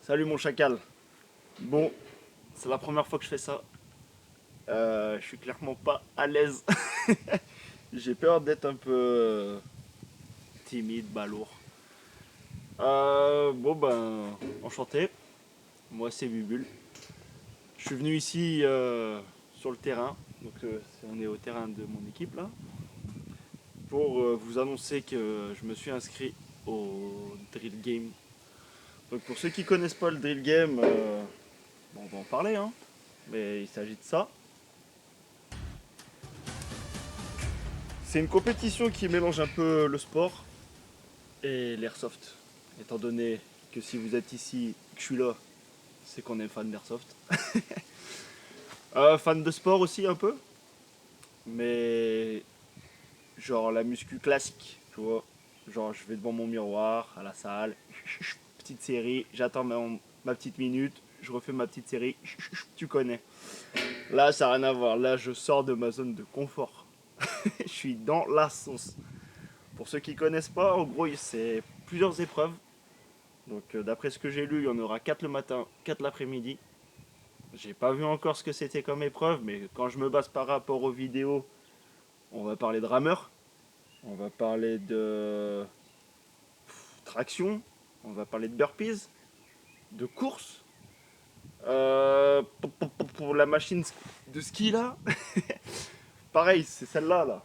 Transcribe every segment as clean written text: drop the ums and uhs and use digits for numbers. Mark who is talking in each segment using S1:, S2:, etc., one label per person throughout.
S1: Salut mon chacal. Bon, c'est la première fois que je fais ça. Je suis clairement pas à l'aise. J'ai peur d'être un peu timide, balourd. Bon ben, enchanté. Moi c'est Bubule. Je suis venu ici sur le terrain. Donc on est au terrain de mon équipe là. Pour vous annoncer que je me suis inscrit au Drill Game. Donc pour ceux qui connaissent pas le Drill Game, bon, on va en parler hein. Mais il s'agit de ça. C'est une compétition qui mélange un peu le sport et l'airsoft. Étant donné que si vous êtes ici, que je suis là, c'est qu'on est fan d'airsoft. Fan de sport aussi un peu, mais genre la muscu classique, tu vois. Genre je vais devant mon miroir à la salle, petite série, j'attends ma petite minute, je refais ma petite série, tu connais. Là ça n'a rien à voir, là je sors de ma zone de confort. Je suis dans la sauce. Pour ceux qui connaissent pas, en gros c'est plusieurs épreuves. Donc d'après ce que j'ai lu, il y en aura 4 le matin, 4 l'après-midi. J'ai pas vu encore ce que c'était comme épreuve, mais quand je me base par rapport aux vidéos, on va parler de rameur, on va parler de traction, on va parler de burpees, de course. Pour la machine de ski là, pareil, c'est celle-là là.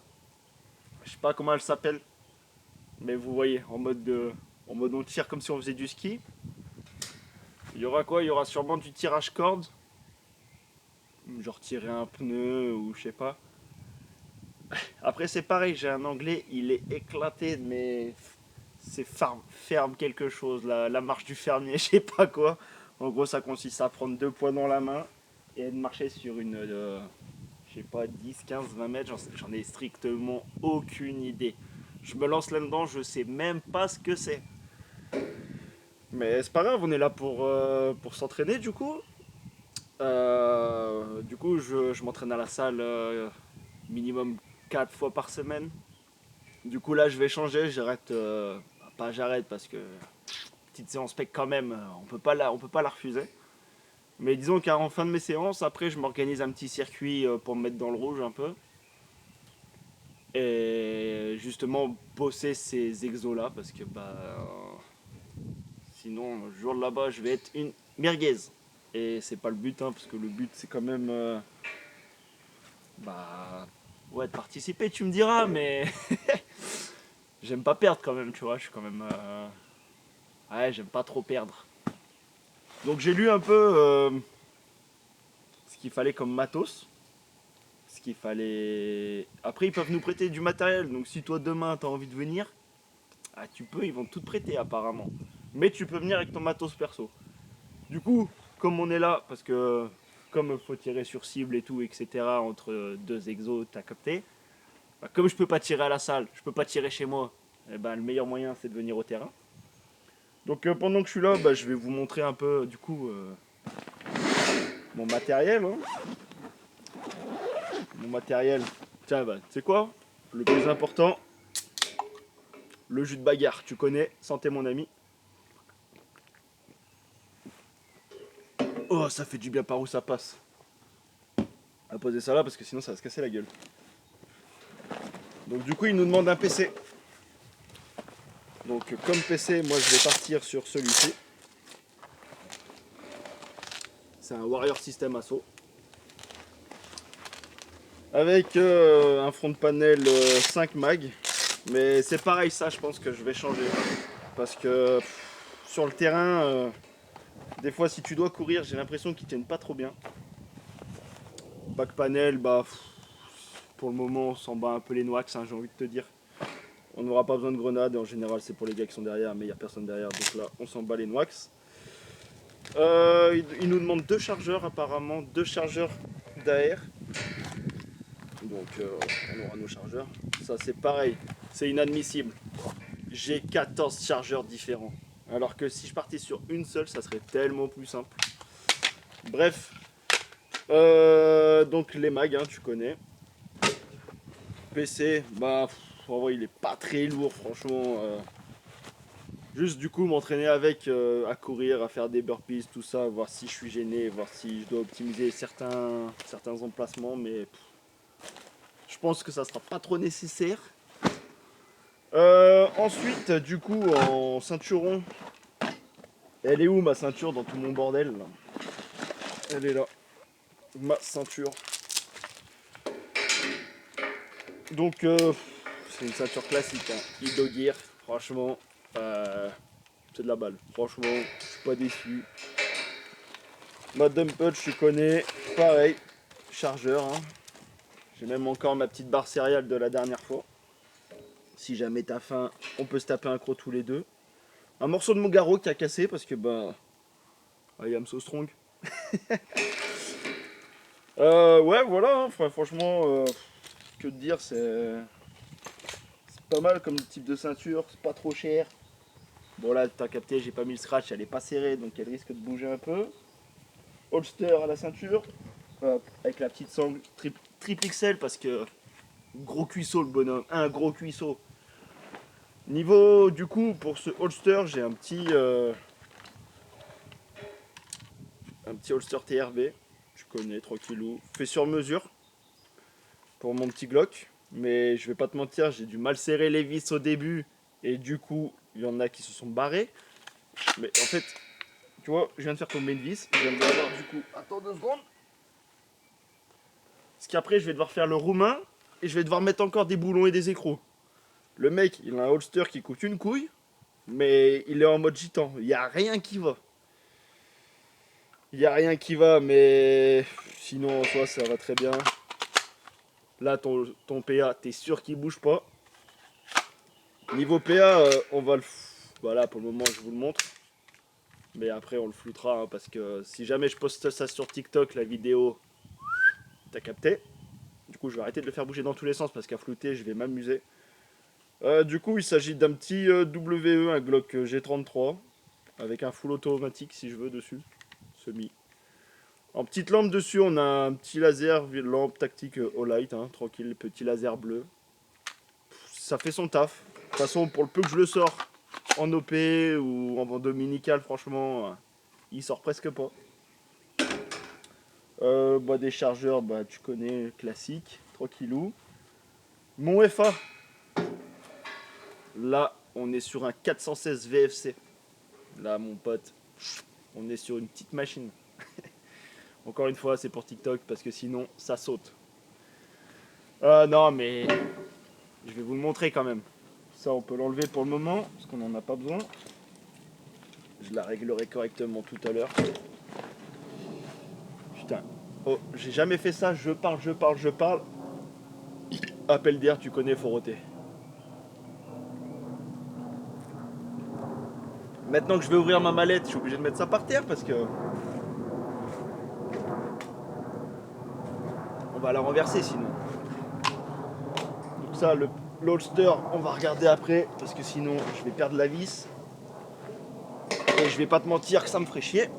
S1: Je sais pas comment elle s'appelle, mais vous voyez, en mode on tire comme si on faisait du ski. Il y aura quoi? Il y aura sûrement du tirage corde, genre tirer un pneu ou je sais pas. Après c'est pareil, j'ai un anglais, il est éclaté, mais c'est ferme quelque chose, la marche du fermier, je sais pas quoi. En gros ça consiste à prendre deux poids dans la main et de marcher sur une, je sais pas, 10, 15, 20 mètres, j'en ai strictement aucune idée. Je me lance là-dedans, je sais même pas ce que c'est. Mais c'est pas grave, on est là pour s'entraîner du coup. Je m'entraîne à la salle minimum 4 fois par semaine. Du coup, là, je vais changer. J'arrête. Pas j'arrête parce que petite séance pec quand même, on peut pas la refuser. Mais disons qu'en fin de mes séances, après, je m'organise un petit circuit pour me mettre dans le rouge un peu. Et justement, bosser ces exos-là parce que sinon, le jour de là-bas, je vais être une merguez. Et c'est pas le but, hein, parce que le but, c'est quand même. Bah. Ouais, de participer, tu me diras, mais j'aime pas perdre quand même, tu vois. Je suis quand même. Ouais, j'aime pas trop perdre. Donc j'ai lu un peu ce qu'il fallait comme matos. Ce qu'il fallait. Après, ils peuvent nous prêter du matériel. Donc si toi demain t'as envie de venir, ah, tu peux, ils vont tout te prêter apparemment. Mais tu peux venir avec ton matos perso. Du coup, comme on est là, parce que comme faut tirer sur cible et tout, etc., entre deux exos, t'as capté. Bah, comme je peux pas tirer à la salle, je peux pas tirer chez moi, eh ben, le meilleur moyen c'est de venir au terrain. Donc pendant que je suis là, bah, je vais vous montrer un peu du coup mon matériel. Hein. Mon matériel. Tiens, bah, tu sais quoi? Le plus important, le jus de bagarre. Tu connais, santé mon ami. Oh, ça fait du bien par où ça passe. On va poser ça là parce que sinon ça va se casser la gueule. Donc du coup, il nous demande un PC. Donc comme PC, moi je vais partir sur celui-ci. C'est un Warrior System Assault. Avec un front de panel 5 mag. Mais c'est pareil, ça je pense que je vais changer. Parce que sur le terrain, des fois si tu dois courir, j'ai l'impression qu'ils tiennent pas trop bien. Back panel, pour le moment on s'en bat un peu les noix, hein, j'ai envie de te dire. On n'aura pas besoin de grenades, et en général c'est pour les gars qui sont derrière, mais il n'y a personne derrière, donc là on s'en bat les noix. Il nous demande deux chargeurs apparemment, deux chargeurs d'AR. Donc on aura nos chargeurs. Ça c'est pareil, c'est inadmissible. J'ai 14 chargeurs différents. Alors que si je partais sur une seule, ça serait tellement plus simple. Bref, donc les mags, hein, tu connais. PC, en vrai, il est pas très lourd, franchement. Juste du coup m'entraîner avec, à courir, à faire des burpees, tout ça, voir si je suis gêné, voir si je dois optimiser certains emplacements, mais je pense que ça sera pas trop nécessaire. Ensuite, du coup, en ceinturon, elle est où ma ceinture dans tout mon bordel là? Elle est là, ma ceinture. Donc, c'est une ceinture classique, hein. Ido Gear, franchement, c'est de la balle. Franchement, je suis pas déçu. Ma dump punch, tu connais, pareil, chargeur, hein. J'ai même encore ma petite barre céréale de la dernière fois. Si jamais t'as faim, on peut se taper un croc tous les deux. Un morceau de mon garrot qui a cassé parce que bah, I am so strong. Ouais, voilà, hein, franchement, que te dire, c'est pas mal comme type de ceinture, c'est pas trop cher. Bon là, t'as capté, j'ai pas mis le scratch, elle est pas serrée, donc elle risque de bouger un peu. Holster à la ceinture, avec la petite sangle triple XL parce que gros cuisseau le bonhomme, un gros cuisseau. Niveau du coup pour ce holster, j'ai un petit holster TRB, tu connais, tranquillou, fait sur mesure pour mon petit Glock. Mais je vais pas te mentir, j'ai dû mal serrer les vis au début et du coup il y en a qui se sont barrés. Mais en fait, tu vois, je viens de faire tomber une vis, je viens de l'avoir du coup. Attends 2 secondes. Parce qu'après je vais devoir faire le roumain et je vais devoir mettre encore des boulons et des écrous. Le mec, il a un holster qui coûte une couille, mais il est en mode gitan. Il n'y a rien qui va. Il n'y a rien qui va, mais sinon en soi ça va très bien. Là, ton PA, t'es sûr qu'il bouge pas. Niveau PA, on va le. Voilà, pour le moment, je vous le montre. Mais après, on le floutera, hein, parce que si jamais je poste ça sur TikTok, la vidéo, t'as capté. Du coup, je vais arrêter de le faire bouger dans tous les sens parce qu'à flouter, je vais m'amuser. Du coup, il s'agit d'un petit WE, un Glock G33, avec un full automatique si je veux dessus, semi. En petite lampe dessus, on a un petit laser, lampe tactique All-Light, hein, tranquille, petit laser bleu. Ça fait son taf. De toute façon, pour le peu que je le sors en OP ou en dominical, franchement, il sort presque pas. Bah, des chargeurs, bah, tu connais, classique, tranquillou. Mon FA, là, on est sur un 416 VFC. Là, mon pote, on est sur une petite machine. Encore une fois, c'est pour TikTok parce que sinon, ça saute. Non, mais je vais vous le montrer quand même. Ça, on peut l'enlever pour le moment parce qu'on n'en a pas besoin. Je la réglerai correctement tout à l'heure. Putain. Oh, j'ai jamais fait ça. Je parle, je parle, je parle. Appel d'air, tu connais, faut roter. Maintenant que je vais ouvrir ma mallette, je suis obligé de mettre ça par terre parce que on va la renverser sinon. Donc ça, l'holster, on va regarder après parce que sinon je vais perdre la vis. Et je vais pas te mentir que ça me ferait chier.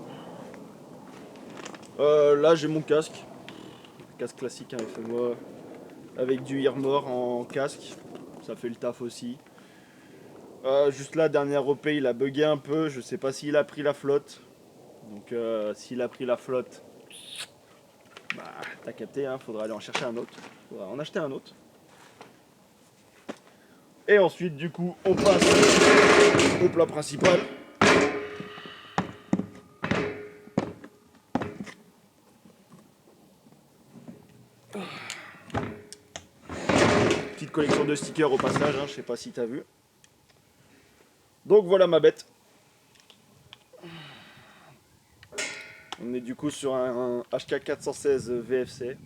S1: Là, j'ai mon casque. Casque classique, hein, FMO. Avec du Earmore en casque. Ça fait le taf aussi. Juste là, dernière OP, il a bugué un peu. Je sais pas s'il a pris la flotte. Donc, s'il a pris la flotte, bah, t'as capté, hein, faudra aller en chercher un autre. Faudra en acheter un autre. Et ensuite, du coup, on passe au plat principal. Petite collection de stickers au passage, hein, je sais pas si t'as vu. Donc voilà ma bête. On est du coup sur un HK 416 VFC.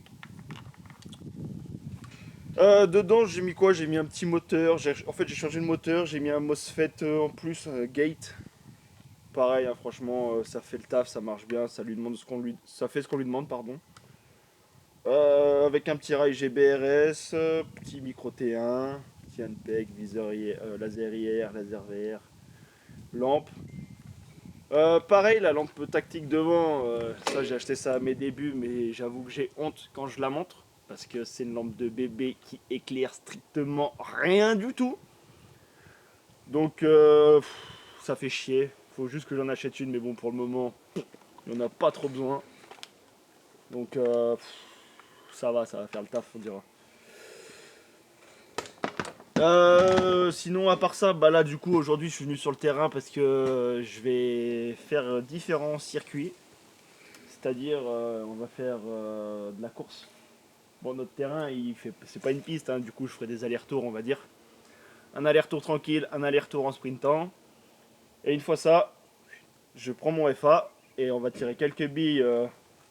S1: Dedans j'ai mis quoi? J'ai mis un petit moteur. En fait j'ai changé le moteur. J'ai mis un MOSFET en plus, gate. Pareil, hein, franchement ça fait le taf, ça marche bien. Ça lui demande ça fait ce qu'on lui demande, pardon. Avec un petit rail GBRS, petit micro T1, petit handpeg, viseur laser IR, laser VR, lampe. Pareil, la lampe tactique devant, ça j'ai acheté ça à mes débuts, mais j'avoue que j'ai honte quand je la montre, parce que c'est une lampe de bébé qui éclaire strictement rien du tout. Donc ça fait chier. Faut juste que j'en achète une, mais bon, pour le moment, il n'y en a pas trop besoin. Donc ça va faire le taf, on dira. Sinon, à part ça, bah là, du coup, aujourd'hui, je suis venu sur le terrain parce que je vais faire différents circuits. C'est-à-dire, on va faire de la course. Bon, notre terrain, c'est pas une piste, hein, du coup, je ferai des allers-retours, on va dire. Un aller-retour tranquille, un aller-retour en sprintant. Et une fois ça, je prends mon FA et on va tirer quelques billes.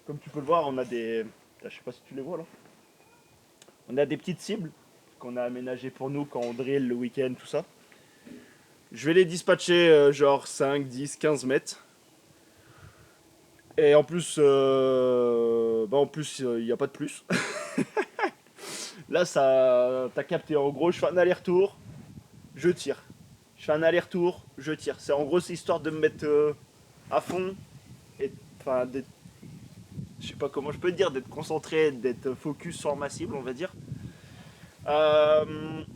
S1: Comme tu peux le voir, on a des. Je sais pas si tu les vois là. On a des petites cibles qu'on a aménagées pour nous quand on drill le week-end, tout ça. Je vais les dispatcher genre 5, 10, 15 mètres. Et en plus, il n'y a pas de plus. Là, ça, t'as capté. En gros, je fais un aller-retour, je tire. Je fais un aller-retour, je tire. C'est en gros, c'est histoire de me mettre à fond et enfin, je sais pas comment je peux dire, d'être concentré, d'être focus sur ma cible, on va dire.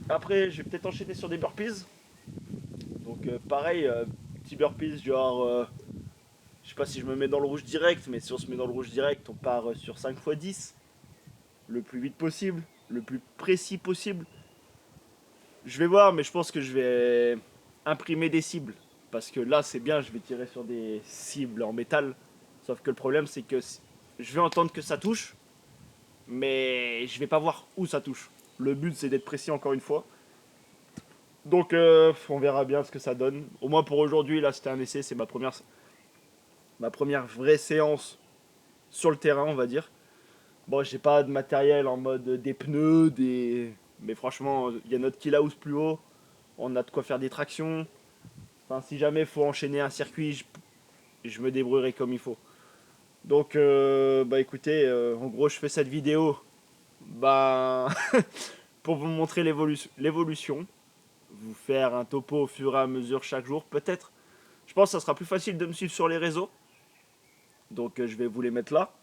S1: Après, je vais peut-être enchaîner sur des burpees. Donc, pareil, petit burpees, genre, je sais pas si je me mets dans le rouge direct, mais si on se met dans le rouge direct, on part sur 5 x 10, le plus vite possible, le plus précis possible. Je vais voir, mais je pense que je vais imprimer des cibles. Parce que là, c'est bien, je vais tirer sur des cibles en métal. Sauf que le problème, c'est que je vais entendre que ça touche, mais je vais pas voir où ça touche. Le but, c'est d'être précis encore une fois. Donc, on verra bien ce que ça donne. Au moins pour aujourd'hui, là, c'était un essai, c'est ma première vraie séance sur le terrain, on va dire. Bon, j'ai pas de matériel en mode des pneus, mais franchement, il y a notre kill house plus haut. On a de quoi faire des tractions. Enfin, si jamais il faut enchaîner un circuit, je me débrouillerai comme il faut. Donc, bah écoutez, en gros, je fais cette vidéo bah, pour vous montrer l'évolution. Vous faire un topo au fur et à mesure chaque jour, peut-être. Je pense que ça sera plus facile de me suivre sur les réseaux. Donc, je vais vous les mettre là.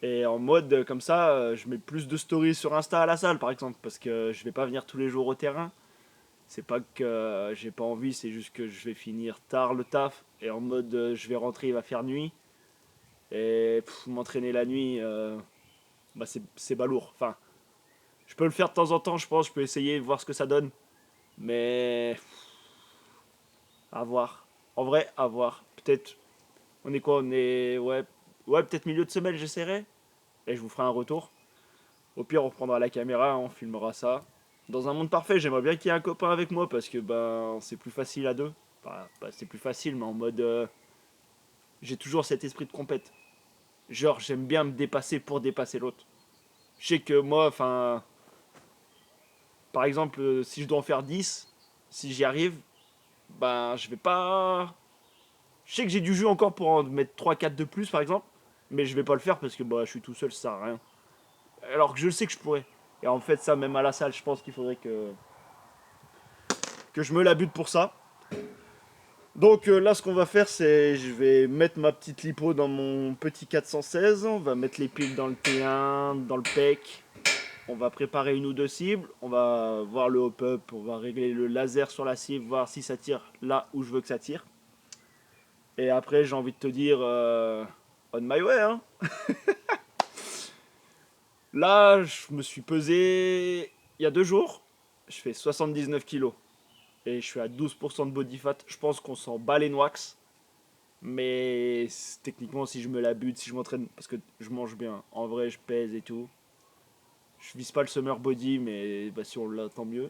S1: Et en mode comme ça, je mets plus de stories sur Insta à la salle, par exemple, parce que je vais pas venir tous les jours au terrain. C'est pas que j'ai pas envie, c'est juste que je vais finir tard le taf et en mode je vais rentrer, il va faire nuit et m'entraîner la nuit, bah c'est balourd. Enfin, je peux le faire de temps en temps, je pense, je peux essayer voir ce que ça donne, mais à voir. En vrai, à voir. Peut-être, on est quoi? On est ouais peut-être milieu de semaine, j'essaierai et je vous ferai un retour. Au pire, on reprendra la caméra, on filmera ça. Dans un monde parfait, j'aimerais bien qu'il y ait un copain avec moi parce que ben c'est plus facile à deux. Enfin, c'est plus facile, mais en mode j'ai toujours cet esprit de compète. Genre, j'aime bien me dépasser pour dépasser l'autre. Je sais que moi, enfin, par exemple, si je dois en faire 10, si j'y arrive, ben je vais pas. Je sais que j'ai du jus encore pour en mettre 3, 4 de plus, par exemple, mais je vais pas le faire parce que bah, je suis tout seul, ça sert à rien. Alors que je sais que je pourrais. Et en fait, ça, même à la salle, je pense qu'il faudrait que je me la bute pour ça. Donc là, ce qu'on va faire, c'est je vais mettre ma petite lipo dans mon petit 416. On va mettre les piles dans le T1, dans le pec. On va préparer une ou deux cibles. On va voir le hop-up. On va régler le laser sur la cible, voir si ça tire là où je veux que ça tire. Et après, j'ai envie de te dire on my way. Hein. Là, je me suis pesé il y a 2 jours. Je fais 79 kilos. Et je suis à 12% de body fat. Je pense qu'on s'en bat les noix. Mais techniquement, si je me la bute, si je m'entraîne, parce que je mange bien, en vrai, je pèse et tout. Je vise pas le summer body, mais bah, si on l'a, tant mieux.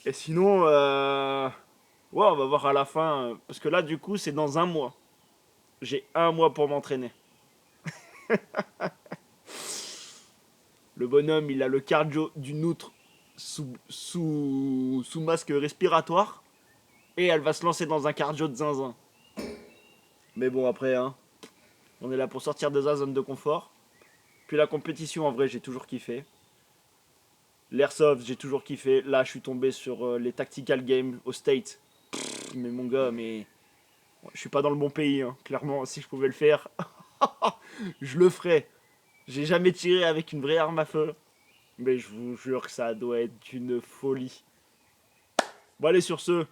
S1: Et sinon, ouais, on va voir à la fin. Parce que là, du coup, c'est dans un mois. J'ai un mois pour m'entraîner. Le bonhomme, il a le cardio d'une outre sous masque respiratoire. Et elle va se lancer dans un cardio de zinzin. Mais bon, après, hein, on est là pour sortir de sa zone de confort. Puis la compétition, en vrai, j'ai toujours kiffé. L'airsoft, j'ai toujours kiffé. Là, je suis tombé sur les tactical games au State. Mais mon gars, mais je suis pas dans le bon pays, hein. Clairement, si je pouvais le faire, je le ferais. J'ai jamais tiré avec une vraie arme à feu, mais je vous jure que ça doit être une folie. Bon, allez, sur ce,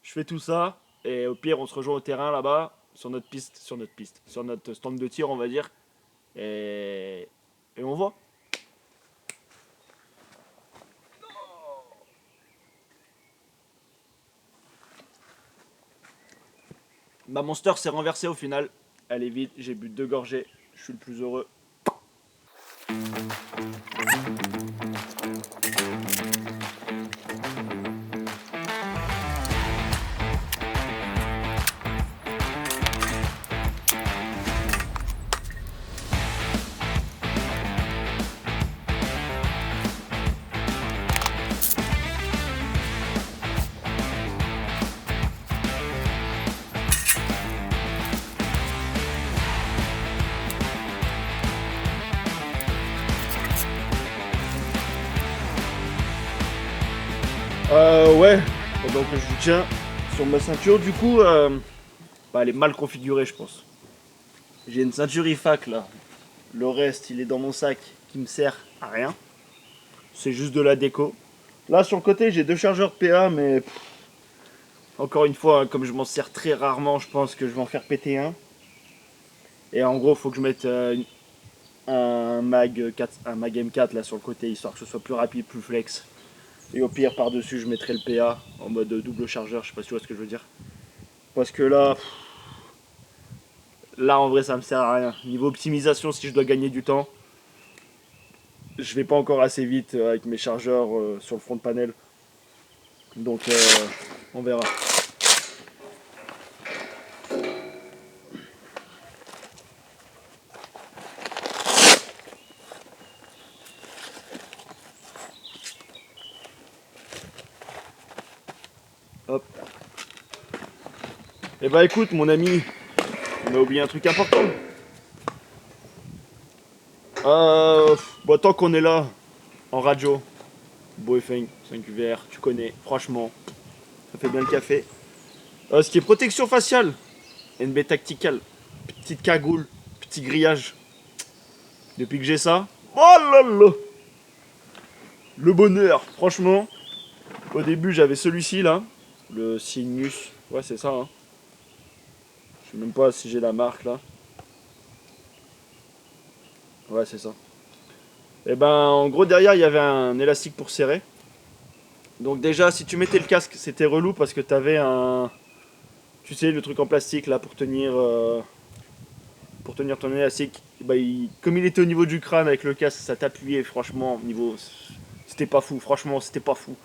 S1: Je fais tout ça. Et au pire, on se rejoint au terrain là-bas, sur notre piste, sur notre stand de tir, on va dire. Et, et on voit. Ma monster s'est renversée au final. Elle est vide, j'ai bu 2 gorgées. Je suis le plus heureux. Ouais, pendant que je vous tiens sur ma ceinture, du coup, elle est mal configurée, je pense. J'ai une ceinture IFAK là. Le reste, il est dans mon sac qui me sert à rien. C'est juste de la déco. Là, sur le côté, j'ai 2 chargeurs PA, mais encore une fois, comme je m'en sers très rarement, je pense que je vais en faire péter un. Et en gros, il faut que je mette un mag 4, un mag M4 là sur le côté, histoire que ce soit plus rapide, plus flex. Et au pire, par-dessus, je mettrai le PA en mode double chargeur. Je sais pas si tu vois ce que je veux dire. Parce que là, en vrai, ça me sert à rien. Niveau optimisation, si je dois gagner du temps, je vais pas encore assez vite avec mes chargeurs sur le front de panel. Donc, on verra. Hop. Et bah écoute, mon ami, on a oublié un truc important. Tant qu'on est là, en radio, Boefeng 5 UVR, tu connais, franchement, ça fait bien le café. Ce qui est protection faciale, NB Tactical, petite cagoule, petit grillage. Depuis que j'ai ça, oh là là, le bonheur, franchement. Au début, j'avais celui-ci là, le Cygnus, ouais, c'est ça. Hein. Je sais même pas si j'ai la marque là. Ouais, c'est ça. Et ben, en gros, derrière, il y avait un élastique pour serrer. Donc déjà, si tu mettais le casque, c'était relou parce que t'avais un, tu sais, le truc en plastique là pour tenir ton élastique. Bah, comme il était au niveau du crâne avec le casque, ça t'appuyait. Franchement, niveau, c'était pas fou. Franchement, c'était pas fou.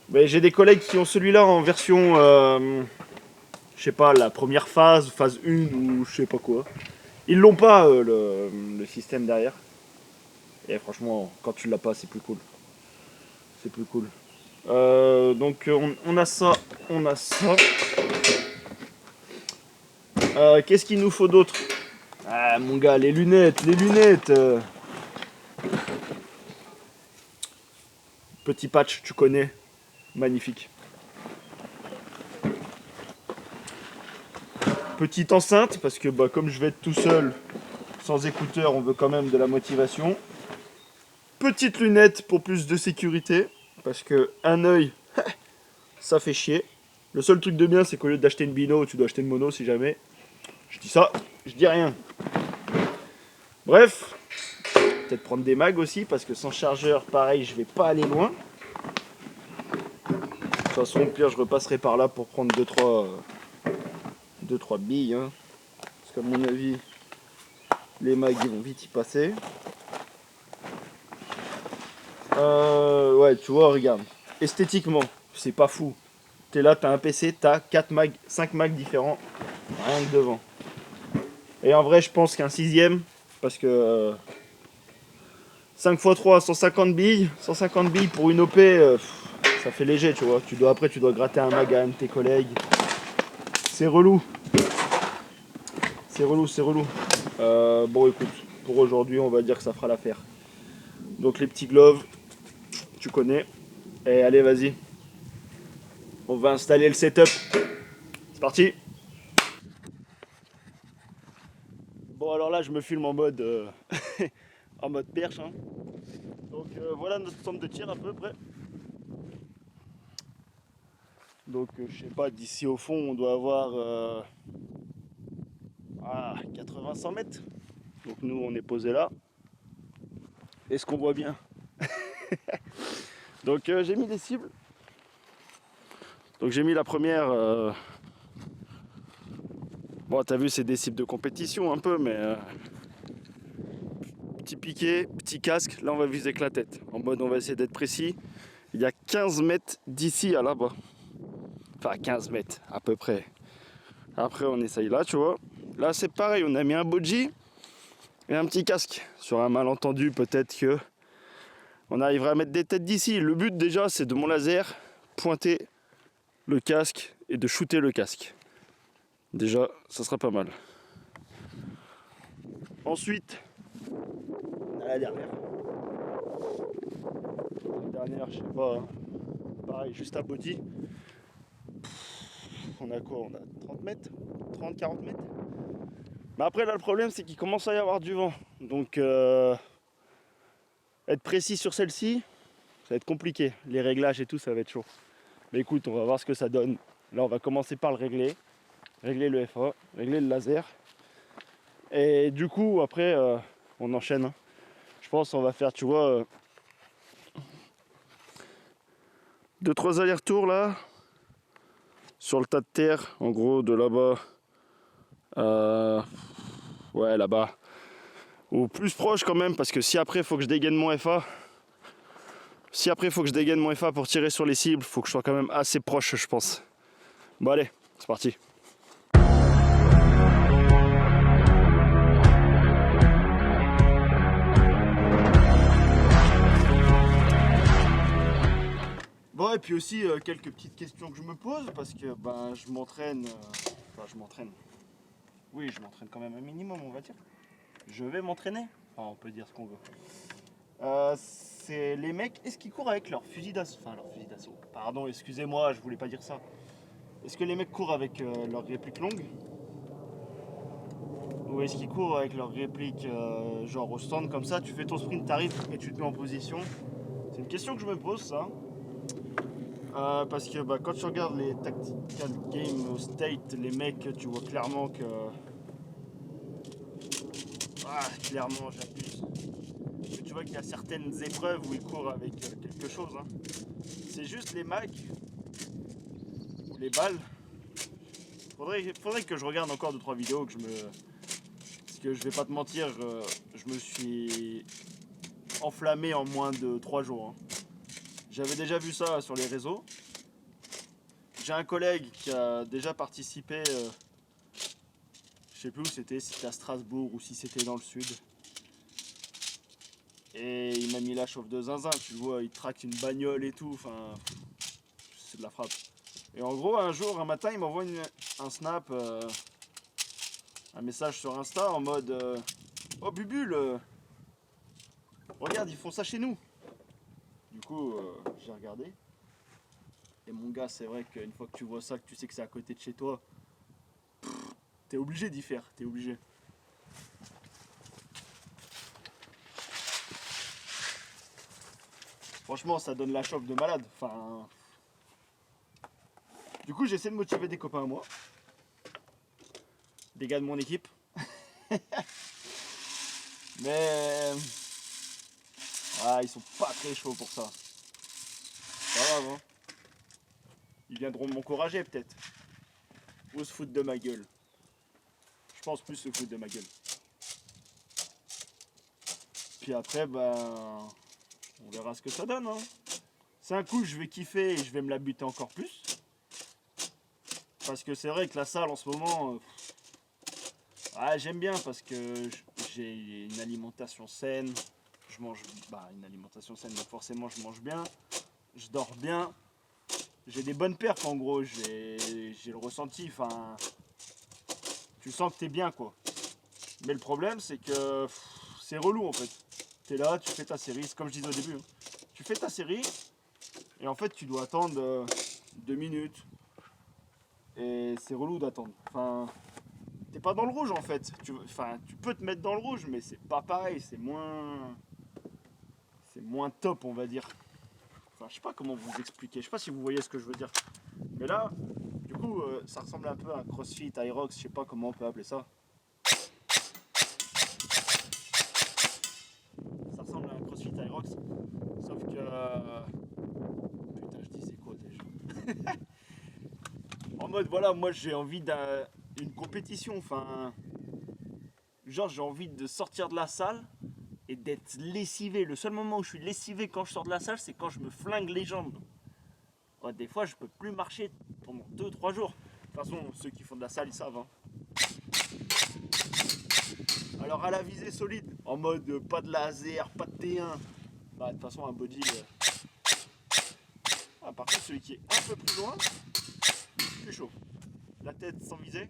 S1: Mais j'ai des collègues qui ont celui-là en version, je sais pas, la première phase, phase 1 ou je sais pas quoi. Ils l'ont pas le système derrière. Et franchement, quand tu l'as pas, c'est plus cool. C'est plus cool. Donc on a ça, on a ça. Qu'est-ce qu'il nous faut d'autre? Ah mon gars, les lunettes, les lunettes. Petit patch, tu connais. Magnifique. Petite enceinte, parce que bah, comme je vais être tout seul, sans écouteurs, on veut quand même de la motivation. Petite lunette pour plus de sécurité, parce que un œil, ça fait chier. Le seul truc de bien, c'est qu'au lieu d'acheter une bino, tu dois acheter une mono si jamais. Je dis ça, je dis rien. Bref, peut-être prendre des mags aussi, parce que sans chargeur, pareil, je vais pas aller loin. De toute façon, au pire, je repasserai par là pour prendre 2-3 billes. Hein. Parce qu'à mon avis, les mags ils vont vite y passer. Ouais, tu vois, regarde. Esthétiquement, c'est pas fou. T'es là, t'as un PC, t'as 4 mags, 5 mags différents, rien que devant. Et en vrai, je pense qu'un sixième, parce que 5 x 3, 150 billes, 150 billes pour une OP, ça fait léger, tu vois. Après, tu dois gratter un mag à un de tes collègues. C'est relou. C'est relou, c'est relou. Bon, écoute, pour aujourd'hui, on va dire que ça fera l'affaire. Donc, les petits gloves, tu connais. Et allez, vas-y. On va installer le setup. C'est parti. Bon, alors là, je me filme en mode, en mode perche. Hein. Donc, voilà notre centre de tir à peu près. Donc je sais pas, d'ici au fond on doit avoir 80-100 mètres. Donc nous on est posé là. Est-ce qu'on voit bien? Donc j'ai mis des cibles. Donc j'ai mis la première. Bon, t'as vu, c'est des cibles de compétition un peu, mais petit piqué, petit casque. Là, on va viser que la tête. En mode, on va essayer d'être précis. Il y a 15 mètres d'ici à là-bas. Enfin, 15 mètres à peu près. Après, on essaye là, tu vois. Là, c'est pareil, on a mis un boji et un petit casque. Sur un malentendu, peut-être que on arrivera à mettre des têtes d'ici. Le but, déjà, c'est de mon laser, pointer le casque et de shooter le casque. Déjà, ça sera pas mal. Ensuite, on a la dernière. La dernière, je sais pas, hein. Pareil, juste un body. On a quoi? On a 30 mètres 30-40 mètres. Mais après, là, le problème, c'est qu'il commence à y avoir du vent. Donc, être précis sur celle-ci, ça va être compliqué. Les réglages et tout, ça va être chaud. Mais écoute, on va voir ce que ça donne. Là, on va commencer par le régler. Régler le FA, régler le laser. Et du coup, après, on enchaîne. Je pense qu'on va faire, tu vois, 2-3 allers-retours là. Sur le tas de terre, en gros, de là-bas. Ouais, là-bas. Ou plus proche quand même, parce que si après, il faut que je dégaine mon FA. Si après, il faut que je dégaine mon FA pour tirer sur les cibles, il faut que je sois quand même assez proche, je pense. Bon, allez, c'est parti. Bon, et puis aussi quelques petites questions que je me pose parce que ben, je m'entraîne. Enfin, je m'entraîne. Oui, je m'entraîne quand même un minimum, on va dire. Je vais m'entraîner. Enfin, on peut dire ce qu'on veut. C'est les mecs, est-ce qu'ils courent avec leur fusil d'assaut? Enfin, leur fusil d'assaut. Pardon, excusez-moi, je voulais pas dire ça. Est-ce que les mecs courent avec leur réplique longue? Ou est-ce qu'ils courent avec leur réplique genre au stand comme ça, tu fais ton sprint, t'arrives et tu te mets en position? C'est une question que je me pose, ça. Parce que bah, quand tu regardes les Tactical Game State, les mecs, tu vois clairement que. Clairement, j'abuse. Tu vois qu'il y a certaines épreuves où ils courent avec quelque chose. Hein. C'est juste les mags ou les balles. Faudrait que je regarde encore 2-3 vidéos, que je me. Parce que je vais pas te mentir, je me suis enflammé en moins de 3 jours. Hein. J'avais déjà vu ça sur les réseaux. J'ai un collègue qui a déjà participé, je sais plus où c'était, si c'était à Strasbourg ou si c'était dans le sud. Et il m'a mis la chauffe de zinzin, tu vois, il traque une bagnole et tout, enfin, c'est de la frappe. Et en gros, un matin, il m'envoie un snap, un message sur Insta en mode oh Bubule, regarde, ils font ça chez nous. Du coup, j'ai regardé. Et mon gars, c'est vrai qu'une fois que tu vois ça, que tu sais que c'est à côté de chez toi, t'es obligé d'y faire, t'es obligé. Franchement, ça donne la chauffe de malade. Enfin. Du coup, j'essaie de motiver des copains à moi. Des gars de mon équipe. Mais. Ils sont pas très chauds pour ça. Pas grave, hein. Ils viendront m'encourager peut-être. Ou se foutre de ma gueule. Je pense plus se foutre de ma gueule. Puis après, ben. On verra ce que ça donne. Hein. C'est un coup, je vais kiffer et je vais me la buter encore plus. Parce que c'est vrai que la salle en ce moment. J'aime bien parce que j'ai une alimentation saine. Je mange une alimentation saine, donc forcément je mange bien. Je dors bien. J'ai des bonnes perfs en gros. J'ai le ressenti. Enfin. Tu sens que t'es bien quoi. Mais le problème c'est que c'est relou en fait. T'es là, tu fais ta série, c'est comme je disais au début. Hein. Tu fais ta série et en fait tu dois attendre 2 minutes. Et c'est relou d'attendre. Enfin, t'es pas dans le rouge en fait. Tu peux te mettre dans le rouge, mais c'est pas pareil. C'est moins top, on va dire. Enfin, je sais pas comment vous expliquer. Je sais pas si vous voyez ce que je veux dire. Mais là, du coup, ça ressemble un peu à un CrossFit, Aerox, je sais pas comment on peut appeler ça. Ça ressemble à un CrossFit Aerox, sauf que... putain, je disais quoi déjà? En mode, voilà, moi j'ai envie d'une compétition, enfin... Genre, j'ai envie de sortir de la salle et d'être lessivé. Le seul moment où je suis lessivé quand je sors de la salle, c'est quand je me flingue les jambes. Ouais, des fois, je peux plus marcher pendant 2-3 jours. De toute façon, ceux qui font de la salle, ils savent. Hein. Alors, à la visée solide, en mode pas de laser, pas de T1. Bah, de toute façon, un body. Ah, par contre, celui qui est un peu plus loin, plus chaud. La tête sans viser.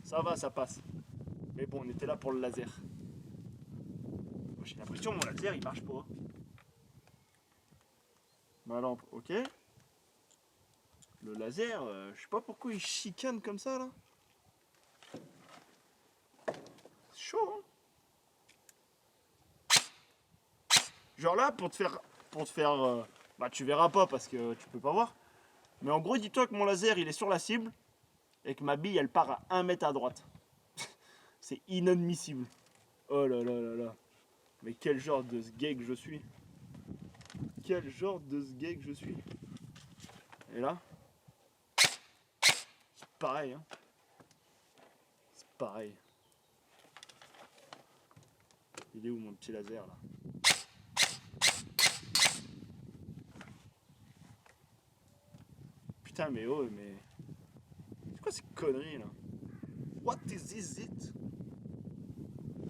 S1: Ça va, ça passe. Mais bon, on était là pour le laser. J'ai l'impression que mon laser, il marche pas. Ma lampe, ok. Le laser, je sais pas pourquoi il chicane comme ça là. C'est chaud, hein. Genre là, bah tu verras pas parce que tu peux pas voir. Mais en gros, dis-toi que mon laser, il est sur la cible et que ma bille, elle part à 1 mètre à droite. C'est inadmissible. Oh là là là là. Mais quel genre de sgeg je suis. Quel genre de sgeg je suis. Et là, c'est pareil, hein. C'est pareil. Il est où mon petit laser là? Putain, mais oh, mais. C'est quoi ces conneries là? What is it?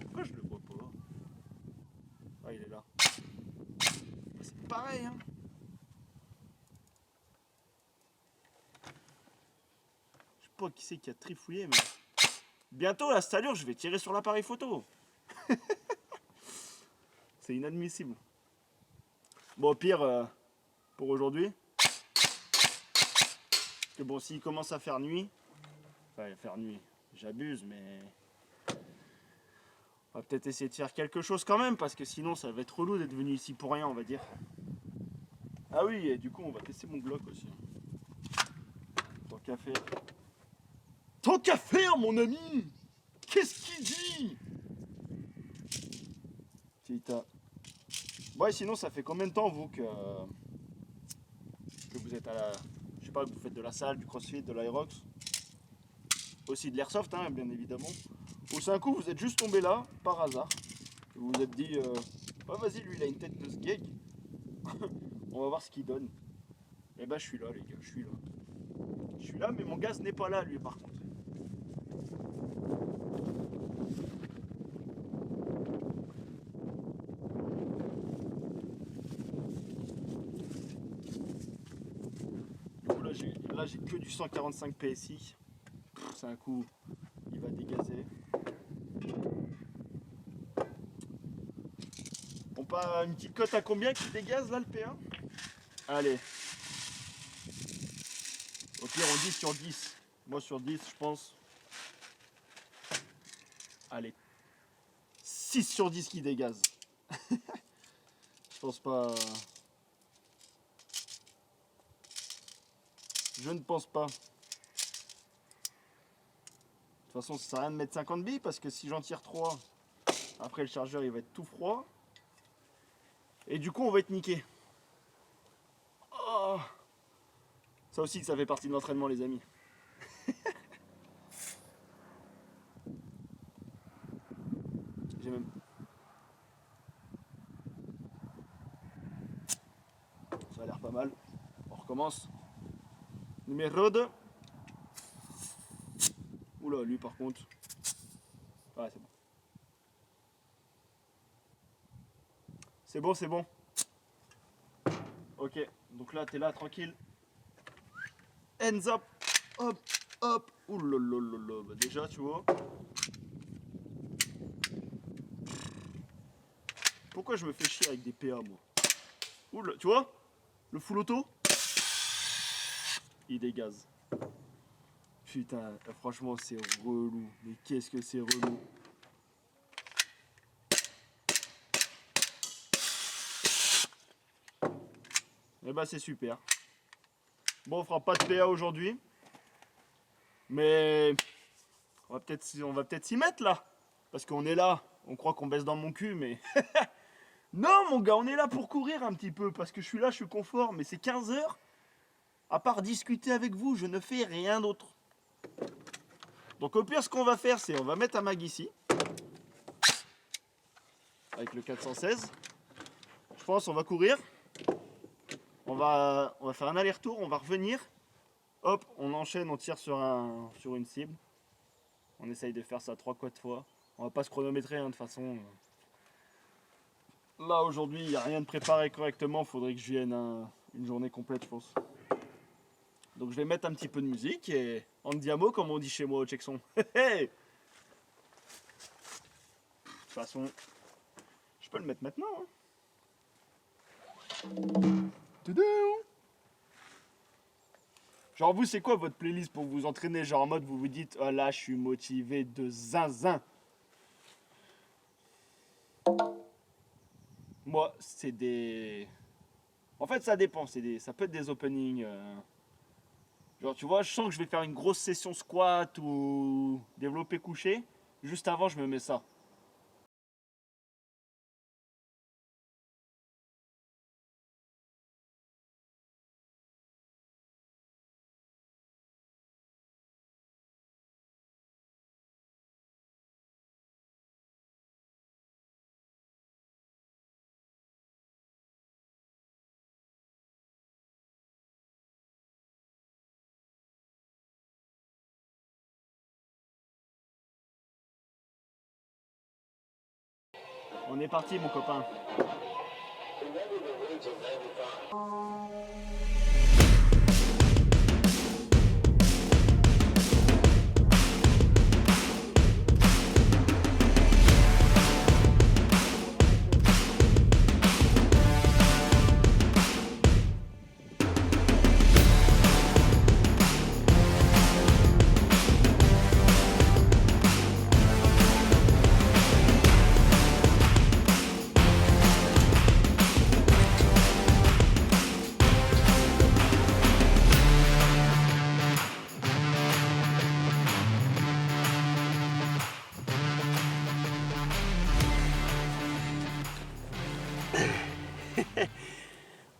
S1: Pourquoi je le vois pas? Ah, il est là. C'est pareil, hein. Je sais pas qui c'est qui a trifouillé, mais. Bientôt, à cette allure, je vais tirer sur l'appareil photo. C'est inadmissible. Bon, au pire, pour aujourd'hui. Parce que bon, s'il commence à faire nuit. Enfin, faire nuit, j'abuse, mais. On va peut-être essayer de faire quelque chose quand même, parce que sinon, ça va être relou d'être venu ici pour rien, on va dire. Ah oui, et du coup, on va tester mon Glock aussi. Tant qu'à faire. Tant qu'à faire, mon ami! Qu'est-ce qu'il dit? Tita. Ouais, sinon, ça fait combien de temps, vous, que vous êtes à la. Je sais pas, que vous faites de la salle, du crossfit, de l'aérox? Aussi de l'airsoft, hein, bien évidemment. Ou c'est un coup, vous êtes juste tombé là, par hasard. Vous vous êtes dit, oh, vas-y, lui, il a une tête de sgeg. On va voir ce qu'il donne. Et bah, je suis là, les gars, je suis là. Je suis là, mais mon gaz n'est pas là, lui, par contre. Du coup, là, j'ai que du 145 PSI. C'est un coup, il va dégazer. On part une petite cote à combien qui dégaze, là, le P1? Allez. Au pire, on dit sur 10. Moi, sur 10, je pense. Allez. 6 sur 10 qui dégaze. Je pense pas. Je ne pense pas. De toute façon, ça sert à rien de mettre 50 billes parce que si j'en tire 3, après le chargeur il va être tout froid. Et du coup, on va être niqué. Oh, ça aussi, ça fait partie de l'entraînement, les amis. J'ai même. Ça a l'air pas mal. On recommence. Numéro 2. Oula, lui par contre. Ouais, c'est bon. C'est bon, c'est bon. Ok, donc là, t'es là, tranquille. Hands up. Hop, hop. Oulolololo. Bah déjà, tu vois. Pourquoi je me fais chier avec des PA, moi? Oula, tu vois? Le full auto, il dégaze. Putain, franchement, c'est relou. Mais qu'est-ce que c'est relou. Et bah c'est super. Bon, on fera pas de PA aujourd'hui. Mais on va peut-être s'y mettre là. Parce qu'on est là. On croit qu'on baisse dans mon cul, mais... Non mon gars, on est là pour courir un petit peu. Parce que je suis là, je suis confort. Mais c'est 15 heures. À part discuter avec vous, je ne fais rien d'autre. Donc au pire, ce qu'on va faire, c'est on va mettre un mag ici. Avec le 416. Je pense on va courir. On va faire un aller-retour, on va revenir. Hop, on enchaîne, on tire sur une cible. On essaye de faire ça 3-4 fois. On va pas se chronométrer, hein, de toute façon. Là aujourd'hui, il n'y a rien de préparé correctement. Il faudrait que je vienne une journée complète, je pense. Donc je vais mettre un petit peu de musique et andiamo comme on dit chez moi au Tchèqueson. De toute façon, je peux le mettre maintenant. Hein. Genre vous, c'est quoi votre playlist pour vous entraîner? Genre en mode vous vous dites, oh là je suis motivé de zinzin. Moi, c'est des... En fait, ça dépend. Ça peut être des openings. Genre, tu vois, je sens que je vais faire une grosse session squat ou développé couché. Juste avant, je me mets ça. On est parti, mon copain.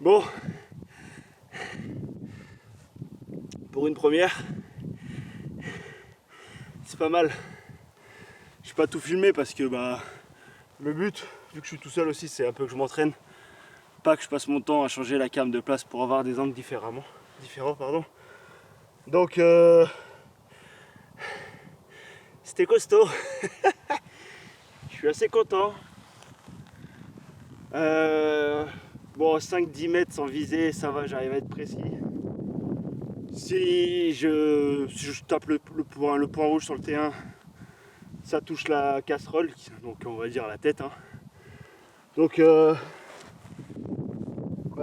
S1: Bon, pour une première, c'est pas mal. Je vais pas tout filmer parce que le but, vu que je suis tout seul aussi, c'est un peu que je m'entraîne. Pas que je passe mon temps à changer la cam de place pour avoir des angles différents. Donc c'était costaud. Je suis assez content. Bon, 5-10 mètres sans viser, ça va, j'arrive à être précis. Si je tape le point rouge sur le T1, ça touche la casserole, donc on va dire la tête. Hein. Donc ouais,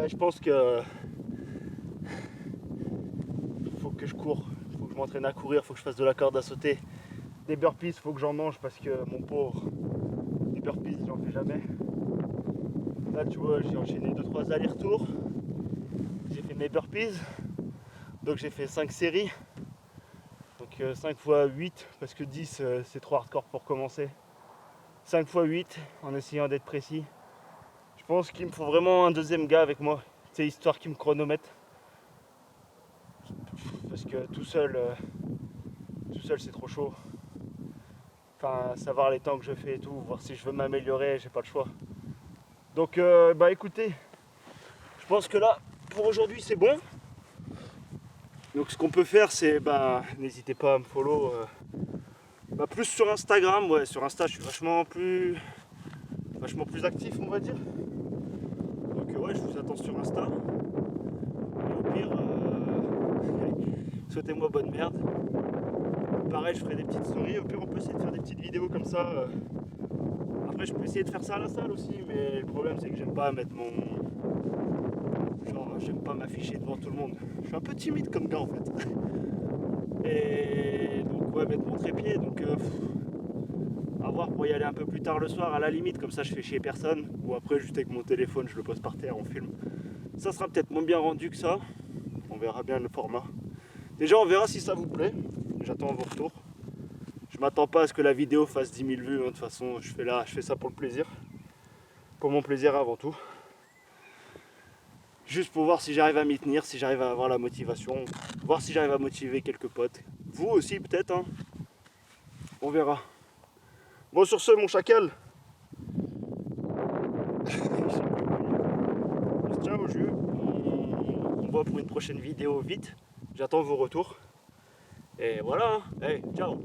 S1: je pense que faut que je cours, faut que je m'entraîne à courir, faut que je fasse de la corde à sauter. Des burpees, faut que j'en mange parce que mon pauvre, des burpees, j'en fais jamais. Là, tu vois, j'ai enchaîné 2-3 allers-retours. J'ai fait mes burpees. Donc j'ai fait 5 séries. Donc 5 x 8, parce que 10 c'est trop hardcore pour commencer. 5 x 8 en essayant d'être précis. Je pense qu'il me faut vraiment un deuxième gars avec moi. C'est histoire qu'il me chronomètre. Parce que tout seul c'est trop chaud. Enfin, savoir les temps que je fais et tout, voir si je veux m'améliorer, j'ai pas le choix. Donc écoutez, je pense que là, pour aujourd'hui c'est bon. Donc ce qu'on peut faire c'est, n'hésitez pas à me follow plus sur Instagram. Ouais, sur Insta je suis vachement plus actif, on va dire. Donc ouais, je vous attends sur Insta. Et au pire, souhaitez-moi bonne merde. Pareil, je ferai des petites stories. Au pire, on peut essayer de faire des petites vidéos comme ça. Après, je peux essayer de faire ça à la salle aussi, mais le problème c'est que j'aime pas mettre j'aime pas m'afficher devant tout le monde. Je suis un peu timide comme gars en fait. Et donc ouais, mettre mon trépied, donc à voir pour y aller un peu plus tard le soir à la limite, comme ça je fais chier personne. Ou après juste avec mon téléphone je le pose par terre, on filme.
S2: Ça sera peut-être moins bien rendu que ça. On verra bien le format. Déjà, on verra si ça vous plaît. J'attends vos retours. Je m'attends pas à ce que la vidéo fasse 10 000 vues. De toute façon, je fais ça pour le plaisir. Pour mon plaisir avant tout. Juste pour voir si j'arrive à m'y tenir, si j'arrive à avoir la motivation. Voir si j'arrive à motiver quelques potes. Vous aussi, peut-être. Hein. On verra. Bon, sur ce, mon chacal. On se tient au jus. On voit pour une prochaine vidéo vite. J'attends vos retours. Et voilà. Hey, ciao.